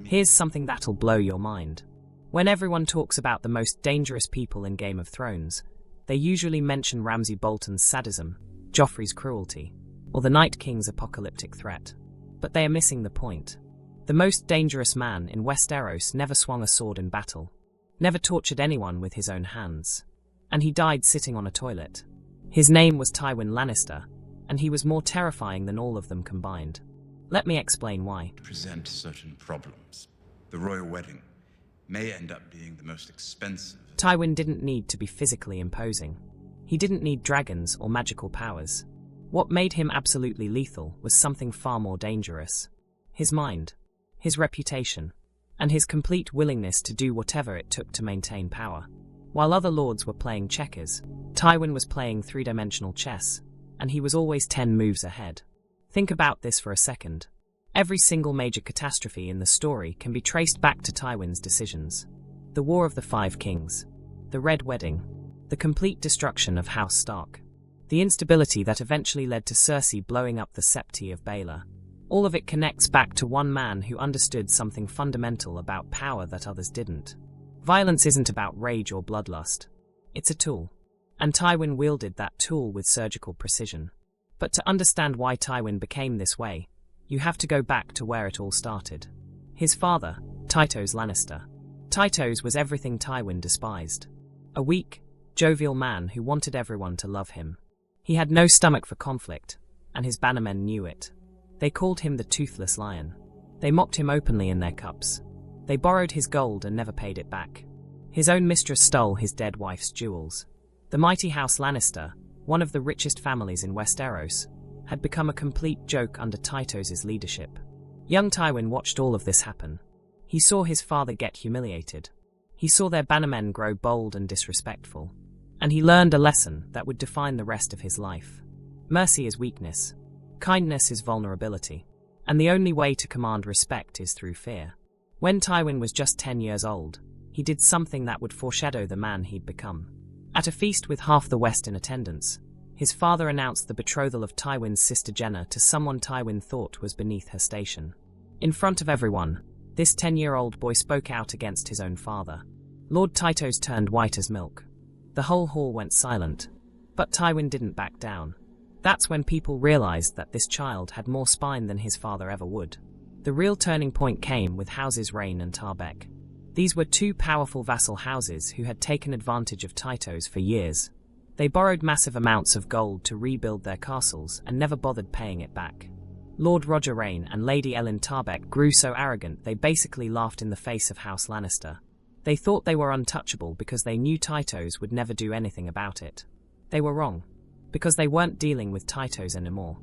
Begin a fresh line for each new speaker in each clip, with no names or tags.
Here's something that'll blow your mind. When everyone talks about the most dangerous people in Game of Thrones, they usually mention Ramsay Bolton's sadism, Joffrey's cruelty, or the Night King's apocalyptic threat. But they are missing the point. The most dangerous man in Westeros never swung a sword in battle, never tortured anyone with his own hands, and he died sitting on a toilet. His name was Tywin Lannister, and he was more terrifying than all of them combined. Let me explain why.
Present certain problems. The royal wedding may end up being the most expensive.
Tywin didn't need to be physically imposing. He didn't need dragons or magical powers. What made him absolutely lethal was something far more dangerous. His mind, his reputation, and his complete willingness to do whatever it took to maintain power. While other lords were playing checkers, Tywin was playing three-dimensional chess, and he was always 10 moves ahead. Think about this for a second. Every single major catastrophe in the story can be traced back to Tywin's decisions. The War of the Five Kings, the Red Wedding, the complete destruction of House Stark, the instability that eventually led to Cersei blowing up the Septi of Baelor. All of it connects back to one man who understood something fundamental about power that others didn't. Violence isn't about rage or bloodlust. It's a tool. And Tywin wielded that tool with surgical precision. But to understand why Tywin became this way, you have to go back to where it all started. His father, Tytos Lannister. Tytos was everything Tywin despised. A weak, jovial man who wanted everyone to love him. He had no stomach for conflict, and his bannermen knew it. They called him the Toothless Lion. They mocked him openly in their cups. They borrowed his gold and never paid it back. His own mistress stole his dead wife's jewels. The mighty House Lannister, one of the richest families in Westeros, had become a complete joke under Tytos' leadership. Young Tywin watched all of this happen. He saw his father get humiliated. He saw their bannermen grow bold and disrespectful. And he learned a lesson that would define the rest of his life. Mercy is weakness. Kindness is vulnerability. And the only way to command respect is through fear. When Tywin was just 10 years old, he did something that would foreshadow the man he'd become. At a feast with half the West in attendance, his father announced the betrothal of Tywin's sister Jenna to someone Tywin thought was beneath her station. In front of everyone, this 10-year-old boy spoke out against his own father. Lord Tytos turned white as milk. The whole hall went silent. But Tywin didn't back down. That's when people realized that this child had more spine than his father ever would. The real turning point came with Houses Reyne and Tarbeck. These were two powerful vassal houses who had taken advantage of Tytos for years. They borrowed massive amounts of gold to rebuild their castles and never bothered paying it back. Lord Roger Reyne and Lady Ellen Tarbeck grew so arrogant they basically laughed in the face of House Lannister. They thought they were untouchable because they knew Tytos would never do anything about it. They were wrong, because they weren't dealing with Tytos anymore.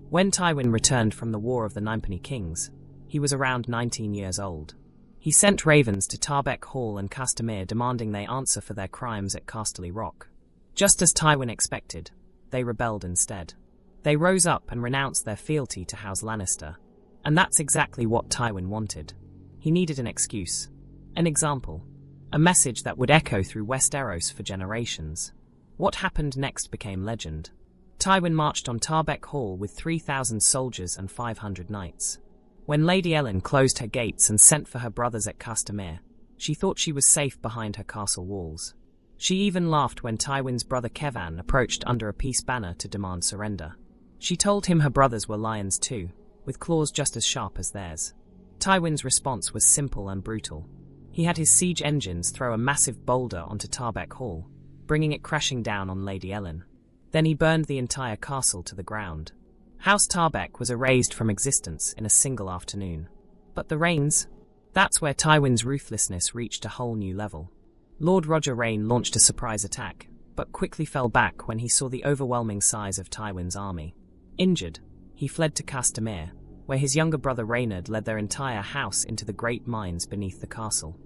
When Tywin returned from the War of the Ninepenny Kings, he was around 19 years old. He sent ravens to Tarbeck Hall and Castamere demanding they answer for their crimes at Casterly Rock. Just as Tywin expected, they rebelled instead. They rose up and renounced their fealty to House Lannister. And that's exactly what Tywin wanted. He needed an excuse. An example. A message that would echo through Westeros for generations. What happened next became legend. Tywin marched on Tarbeck Hall with 3,000 soldiers and 500 knights. When Lady Ellen closed her gates and sent for her brothers at Castamere, she thought she was safe behind her castle walls. She even laughed when Tywin's brother Kevan approached under a peace banner to demand surrender. She told him her brothers were lions too, with claws just as sharp as theirs. Tywin's response was simple and brutal. He had his siege engines throw a massive boulder onto Tarbeck Hall, bringing it crashing down on Lady Ellen. Then he burned the entire castle to the ground. House Tarbeck was erased from existence in a single afternoon. But the Reynes? That's where Tywin's ruthlessness reached a whole new level. Lord Roger Reyne launched a surprise attack, but quickly fell back when he saw the overwhelming size of Tywin's army. Injured, he fled to Castamere, where his younger brother Reynard led their entire house into the great mines beneath the castle.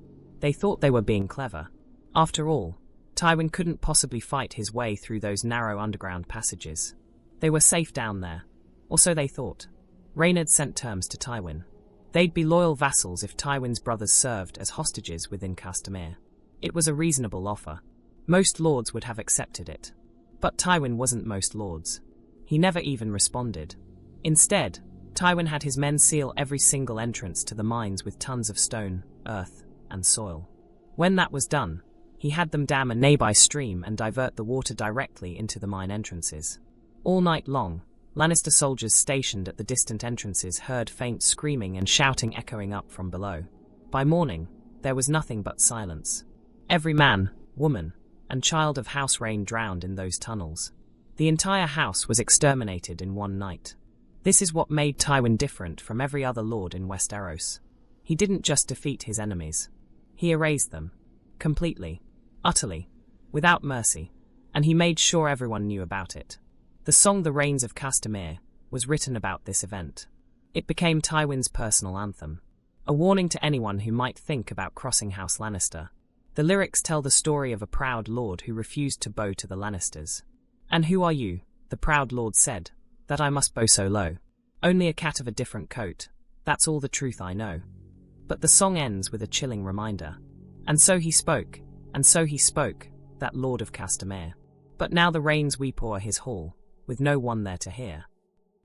They thought they were being clever. After all, Tywin couldn't possibly fight his way through those narrow underground passages. They were safe down there. Or so they thought. Reynard sent terms to Tywin. They'd be loyal vassals if Tywin's brothers served as hostages within Castamere. It was a reasonable offer. Most lords would have accepted it. But Tywin wasn't most lords. He never even responded. Instead, Tywin had his men seal every single entrance to the mines with tons of stone, earth, and soil. When that was done, he had them dam a nearby stream and divert the water directly into the mine entrances. All night long, Lannister soldiers stationed at the distant entrances heard faint screaming and shouting echoing up from below. By morning, there was nothing but silence. Every man, woman, and child of House Reyne drowned in those tunnels. The entire house was exterminated in one night. This is what made Tywin different from every other lord in Westeros. He didn't just defeat his enemies. He erased them. Completely. Utterly. Without mercy. And he made sure everyone knew about it. The song The Rains of Castamere was written about this event. It became Tywin's personal anthem. A warning to anyone who might think about crossing House Lannister. The lyrics tell the story of a proud lord who refused to bow to the Lannisters. "And who are you?" the proud lord said, "that I must bow so low? Only a cat of a different coat, that's all the truth I know." But the song ends with a chilling reminder. And so he spoke, that Lord of Castamere. But now the Reynes weep o'er his hall, with no one there to hear.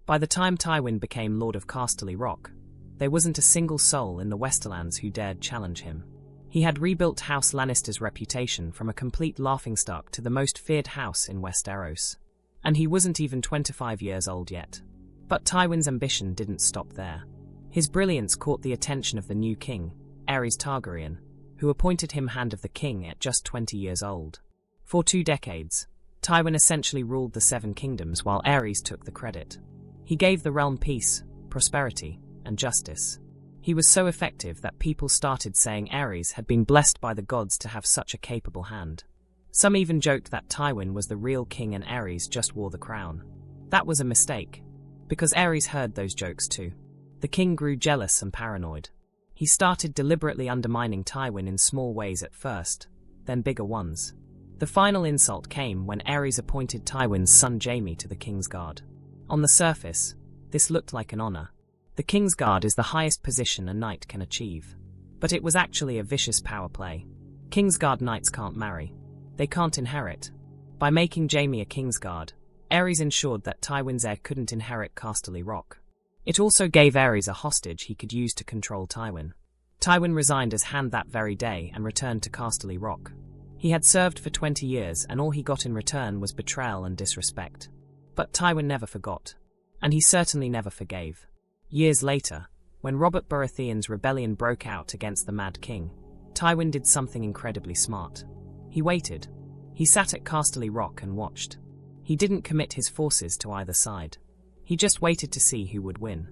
By the time Tywin became Lord of Casterly Rock, there wasn't a single soul in the Westerlands who dared challenge him. He had rebuilt House Lannister's reputation from a complete laughingstock to the most feared house in Westeros. And he wasn't even 25 years old yet. But Tywin's ambition didn't stop there. His brilliance caught the attention of the new king, Aerys Targaryen, who appointed him Hand of the King at just 20 years old. For 2 decades, Tywin essentially ruled the Seven Kingdoms while Aerys took the credit. He gave the realm peace, prosperity, and justice. He was so effective that people started saying Aerys had been blessed by the gods to have such a capable hand. Some even joked that Tywin was the real king and Aerys just wore the crown. That was a mistake, because Aerys heard those jokes too. The king grew jealous and paranoid. He started deliberately undermining Tywin in small ways at first, then bigger ones. The final insult came when Aerys appointed Tywin's son Jaime to the King's Guard. On the surface, this looked like an honor. The King's Guard is the highest position a knight can achieve. But it was actually a vicious power play. King's Guard knights can't marry. They can't inherit. By making Jaime a King's Guard, Aerys ensured that Tywin's heir couldn't inherit Casterly Rock. It also gave Aerys a hostage he could use to control Tywin. Tywin resigned as Hand that very day and returned to Casterly Rock. He had served for 20 years and all he got in return was betrayal and disrespect. But Tywin never forgot. And he certainly never forgave. Years later, when Robert Baratheon's rebellion broke out against the Mad King, Tywin did something incredibly smart. He waited. He sat at Casterly Rock and watched. He didn't commit his forces to either side. He just waited to see who would win.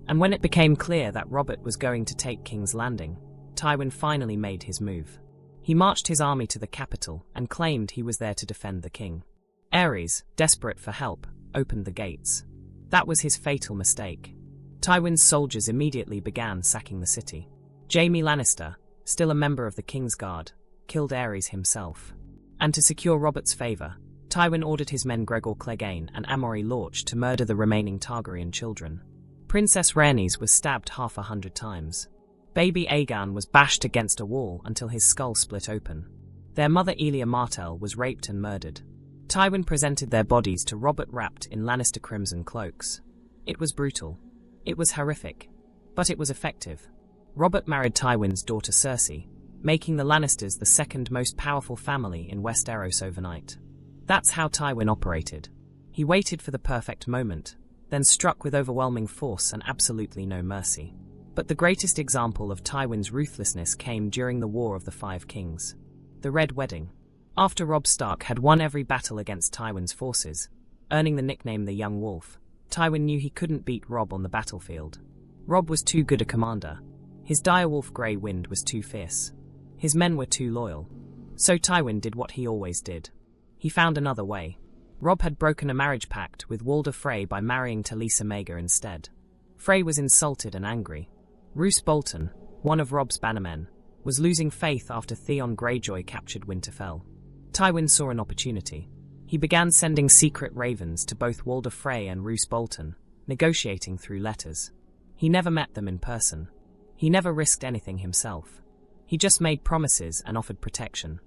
And when it became clear that Robert was going to take King's Landing, Tywin finally made his move. He marched his army to the capital and claimed he was there to defend the king. Aerys, desperate for help, opened the gates. That was his fatal mistake. Tywin's soldiers immediately began sacking the city. Jaime Lannister, still a member of the King's Guard, killed Aerys himself. And to secure Robert's favor, Tywin ordered his men Gregor Clegane and Amory Lorch to murder the remaining Targaryen children. Princess Rhaenys was stabbed 100 times. Baby Aegon was bashed against a wall until his skull split open. Their mother Elia Martell was raped and murdered. Tywin presented their bodies to Robert wrapped in Lannister crimson cloaks. It was brutal. It was horrific. But it was effective. Robert married Tywin's daughter Cersei, making the Lannisters the second most powerful family in Westeros overnight. That's how Tywin operated. He waited for the perfect moment, then struck with overwhelming force and absolutely no mercy. But the greatest example of Tywin's ruthlessness came during the War of the Five Kings. The Red Wedding. After Robb Stark had won every battle against Tywin's forces, earning the nickname the Young Wolf, Tywin knew he couldn't beat Robb on the battlefield. Robb was too good a commander. His direwolf Grey Wind was too fierce. His men were too loyal. So Tywin did what he always did. He found another way. Robb had broken a marriage pact with Walder Frey by marrying Talisa Maega instead. Frey was insulted and angry. Roose Bolton, one of Robb's bannermen, was losing faith after Theon Greyjoy captured Winterfell. Tywin saw an opportunity. He began sending secret ravens to both Walder Frey and Roose Bolton, negotiating through letters. He never met them in person. He never risked anything himself. He just made promises and offered protection.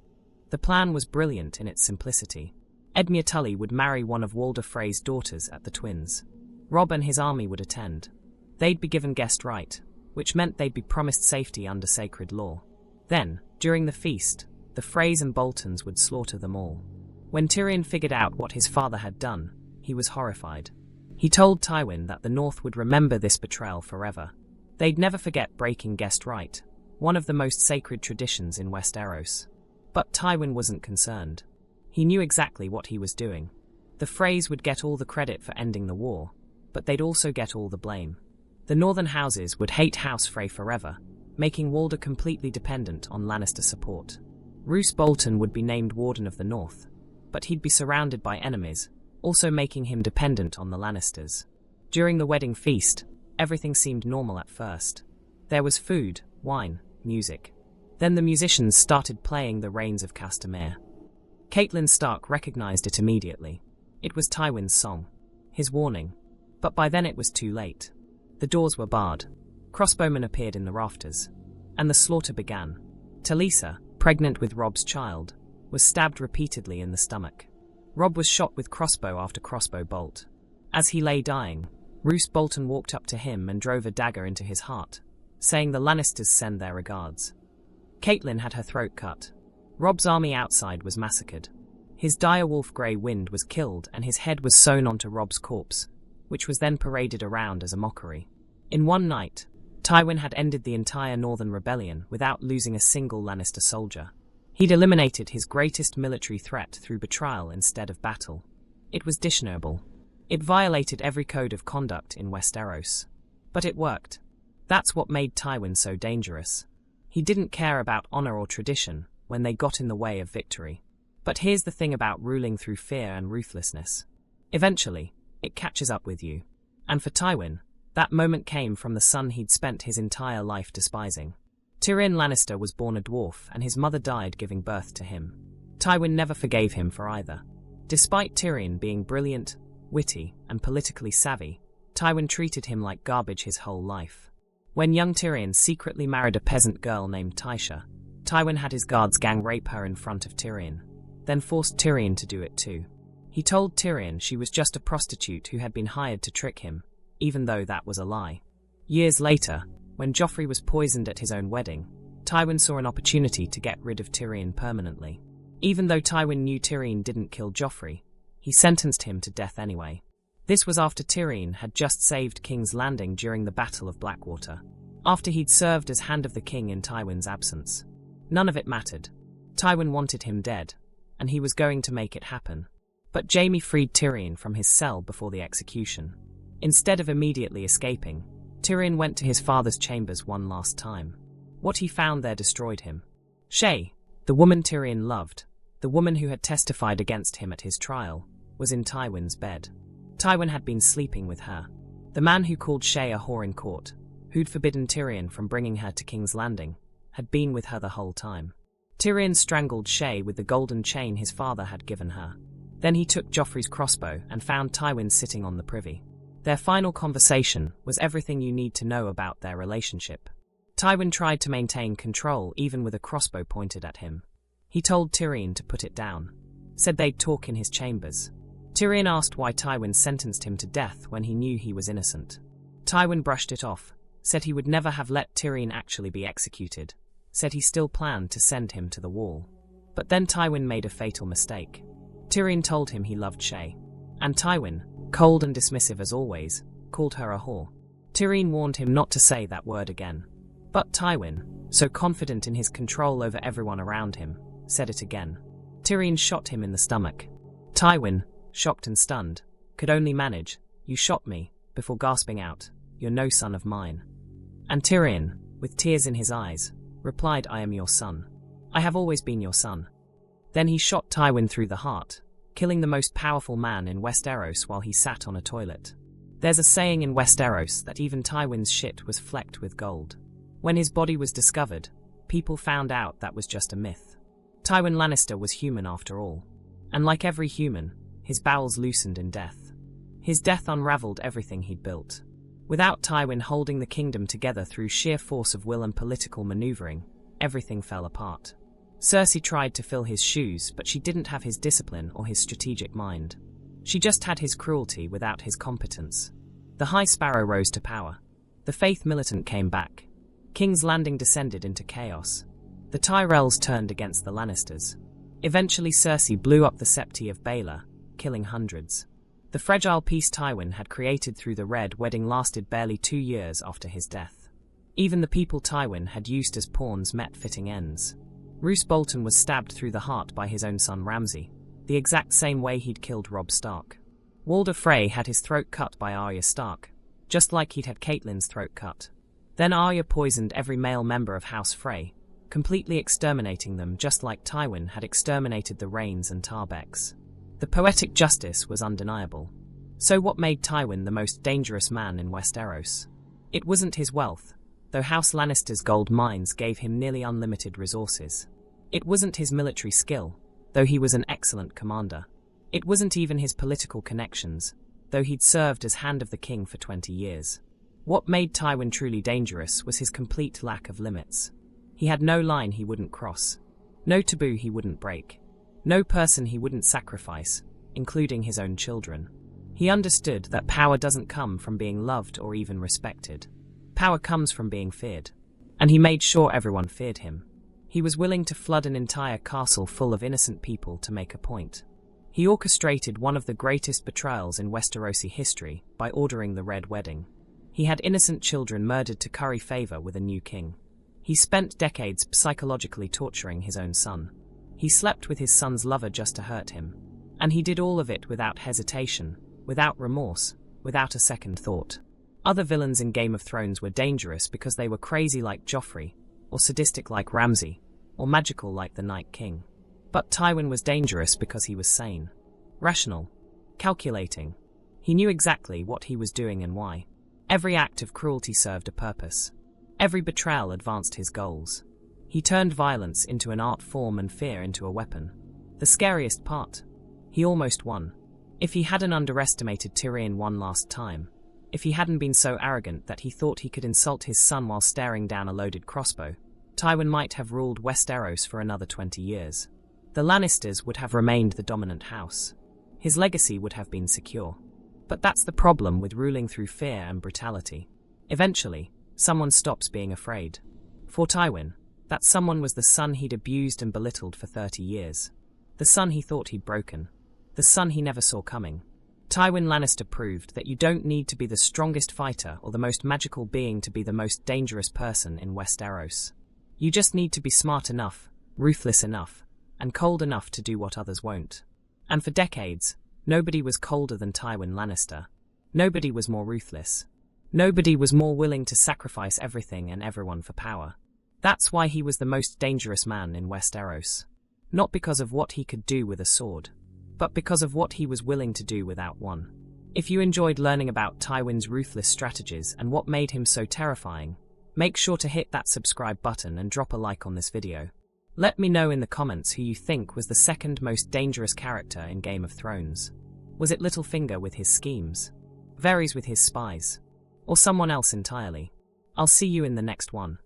The plan was brilliant in its simplicity. Edmure Tully would marry one of Walder Frey's daughters at the Twins. Robb and his army would attend. They'd be given guest right, which meant they'd be promised safety under sacred law. Then, during the feast, the Freys and Boltons would slaughter them all. When Tyrion figured out what his father had done, he was horrified. He told Tywin that the North would remember this betrayal forever. They'd never forget breaking guest right, one of the most sacred traditions in Westeros. But Tywin wasn't concerned. He knew exactly what he was doing. The Freys would get all the credit for ending the war, but they'd also get all the blame. The northern houses would hate House Frey forever, making Walder completely dependent on Lannister support. Roose Bolton would be named Warden of the North, but he'd be surrounded by enemies, also making him dependent on the Lannisters. During the wedding feast, everything seemed normal at first. There was food, wine, music. Then the musicians started playing the Rains of Castamere. Catelyn Stark recognized it immediately. It was Tywin's song, his warning. But by then it was too late. The doors were barred. Crossbowmen appeared in the rafters. And the slaughter began. Talisa, pregnant with Robb's child, was stabbed repeatedly in the stomach. Robb was shot with crossbow after crossbow bolt. As he lay dying, Roose Bolton walked up to him and drove a dagger into his heart, saying the Lannisters send their regards. Catelyn had her throat cut. Robb's army outside was massacred. His direwolf Grey Wind was killed and his head was sewn onto Robb's corpse, which was then paraded around as a mockery. In one night, Tywin had ended the entire Northern Rebellion without losing a single Lannister soldier. He'd eliminated his greatest military threat through betrayal instead of battle. It was dishonorable. It violated every code of conduct in Westeros. But it worked. That's what made Tywin so dangerous. He didn't care about honor or tradition when they got in the way of victory. But here's the thing about ruling through fear and ruthlessness. Eventually, it catches up with you. And for Tywin, that moment came from the son he'd spent his entire life despising. Tyrion Lannister was born a dwarf and his mother died giving birth to him. Tywin never forgave him for either. Despite Tyrion being brilliant, witty, and politically savvy, Tywin treated him like garbage his whole life. When young Tyrion secretly married a peasant girl named Tysha, Tywin had his guards gang rape her in front of Tyrion, then forced Tyrion to do it too. He told Tyrion she was just a prostitute who had been hired to trick him, even though that was a lie. Years later, when Joffrey was poisoned at his own wedding, Tywin saw an opportunity to get rid of Tyrion permanently. Even though Tywin knew Tyrion didn't kill Joffrey, he sentenced him to death anyway. This was after Tyrion had just saved King's Landing during the Battle of Blackwater, after he'd served as Hand of the King in Tywin's absence. None of it mattered. Tywin wanted him dead, and he was going to make it happen. But Jaime freed Tyrion from his cell before the execution. Instead of immediately escaping, Tyrion went to his father's chambers one last time. What he found there destroyed him. Shae, the woman Tyrion loved, the woman who had testified against him at his trial, was in Tywin's bed. Tywin had been sleeping with her. The man who called Shae a whore in court, who'd forbidden Tyrion from bringing her to King's Landing, had been with her the whole time. Tyrion strangled Shae with the golden chain his father had given her. Then he took Joffrey's crossbow and found Tywin sitting on the privy. Their final conversation was everything you need to know about their relationship. Tywin tried to maintain control even with a crossbow pointed at him. He told Tyrion to put it down, said they'd talk in his chambers. Tyrion asked why Tywin sentenced him to death when he knew he was innocent. Tywin brushed it off, said he would never have let Tyrion actually be executed, said he still planned to send him to the wall. But then Tywin made a fatal mistake. Tyrion told him he loved Shae. And Tywin, cold and dismissive as always, called her a whore. Tyrion warned him not to say that word again. But Tywin, so confident in his control over everyone around him, said it again. Tyrion shot him in the stomach. Tywin, shocked and stunned, could only manage, "You shot me," before gasping out, "You're no son of mine." And Tyrion, with tears in his eyes, replied, "I am your son. I have always been your son." Then he shot Tywin through the heart, killing the most powerful man in Westeros while he sat on a toilet. There's a saying in Westeros that even Tywin's shit was flecked with gold. When his body was discovered, people found out that was just a myth. Tywin Lannister was human after all. And like every human, his bowels loosened in death. His death unraveled everything he'd built. Without Tywin holding the kingdom together through sheer force of will and political maneuvering, everything fell apart. Cersei tried to fill his shoes, but she didn't have his discipline or his strategic mind. She just had his cruelty without his competence. The High Sparrow rose to power. The Faith militant came back. King's Landing descended into chaos. The Tyrells turned against the Lannisters. Eventually Cersei blew up the Septi of Baelor, killing hundreds. The fragile peace Tywin had created through the Red Wedding lasted barely 2 years after his death. Even the people Tywin had used as pawns met fitting ends. Roose Bolton was stabbed through the heart by his own son Ramsay, the exact same way he'd killed Robb Stark. Walder Frey had his throat cut by Arya Stark, just like he'd had Catelyn's throat cut. Then Arya poisoned every male member of House Frey, completely exterminating them just like Tywin had exterminated the Reynes and Tarbecks. The poetic justice was undeniable. So what made Tywin the most dangerous man in Westeros? It wasn't his wealth, though House Lannister's gold mines gave him nearly unlimited resources. It wasn't his military skill, though he was an excellent commander. It wasn't even his political connections, though he'd served as Hand of the King for 20 years. What made Tywin truly dangerous was his complete lack of limits. He had no line he wouldn't cross, no taboo he wouldn't break, no person he wouldn't sacrifice, including his own children. He understood that power doesn't come from being loved or even respected. Power comes from being feared. And he made sure everyone feared him. He was willing to flood an entire castle full of innocent people to make a point. He orchestrated one of the greatest betrayals in Westerosi history by ordering the Red Wedding. He had innocent children murdered to curry favor with a new king. He spent decades psychologically torturing his own son. He slept with his son's lover just to hurt him. And he did all of it without hesitation, without remorse, without a second thought. Other villains in Game of Thrones were dangerous because they were crazy like Joffrey, or sadistic like Ramsay, or magical like the Night King. But Tywin was dangerous because he was sane, rational, calculating. He knew exactly what he was doing and why. Every act of cruelty served a purpose. Every betrayal advanced his goals. He turned violence into an art form and fear into a weapon. The scariest part: he almost won. If he hadn't underestimated Tyrion one last time, if he hadn't been so arrogant that he thought he could insult his son while staring down a loaded crossbow, Tywin might have ruled Westeros for another 20 years. The Lannisters would have remained the dominant house. His legacy would have been secure. But that's the problem with ruling through fear and brutality. Eventually, someone stops being afraid. For Tywin, that someone was the son he'd abused and belittled for 30 years. The son he thought he'd broken. The son he never saw coming. Tywin Lannister proved that you don't need to be the strongest fighter or the most magical being to be the most dangerous person in Westeros. You just need to be smart enough, ruthless enough, and cold enough to do what others won't. And for decades, nobody was colder than Tywin Lannister. Nobody was more ruthless. Nobody was more willing to sacrifice everything and everyone for power. That's why he was the most dangerous man in Westeros. Not because of what he could do with a sword, but because of what he was willing to do without one. If you enjoyed learning about Tywin's ruthless strategies and what made him so terrifying, make sure to hit that subscribe button and drop a like on this video. Let me know in the comments who you think was the second most dangerous character in Game of Thrones. Was it Littlefinger with his schemes? Varys with his spies? Or someone else entirely? I'll see you in the next one.